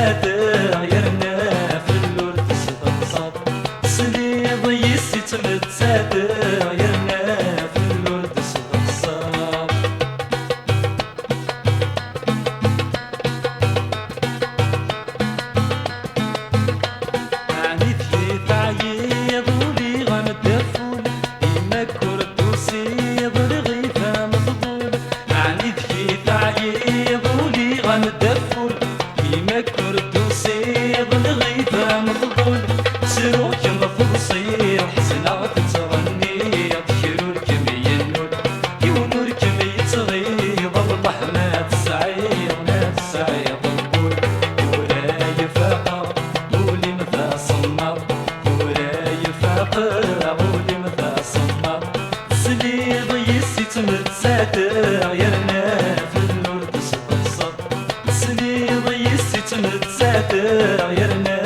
تمتسادر يرنا في اللور تستقصد سليض يسي تمتسادر يرنا في اللور تستقصد عنيد لي تعيض ولي غندفول إما كرد وسيض رغيفة مفضول عنيد لي تعيض ولي غندفول إما كرد وسيض رغيفة مفضول سروك مفضصير حسنا تتغني تشيرور كمي النور يونور كمي تغيض الله ما تسعير ما تسعير القول وراي فقر قولي متى صمر وراي فقر قولي متى صمر سليض يسي تمتسادر يرنا في النور تستقصد سليض يسي تمتسادر يرنا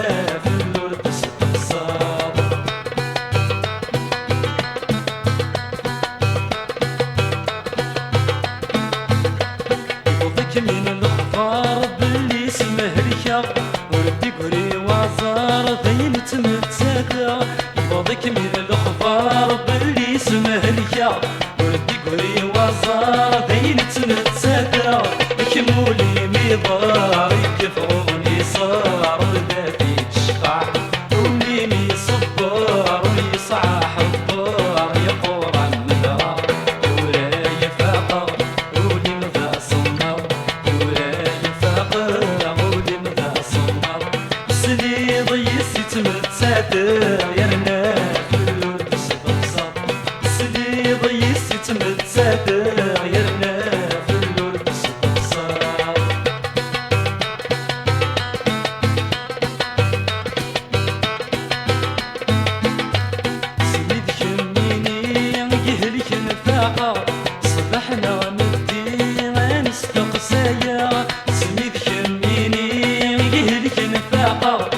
في النور تستقصد يوضك من الخبار باللي اسمه ريا وردي قري وزار ذين تمتسادر يوضك من الخبار باللي اسمه ريا وردي قري وزار ذين تمتسادر كمولي ميضار يكفروني صار ذاتي تشقع وليني صبر ويصعح الضار يقور النهار وراي فقر ولي مذا صمر وراي فقر ولي مذا صمر سليض يسي تمتسادر يرنا في اللور تستقصد سليض يسي تمتسادر يرنا في اللور تستقصد سميد كميني يهلك نفاقة صبحنا ندي غنستقصايا سميد كميني يهلك نفاقة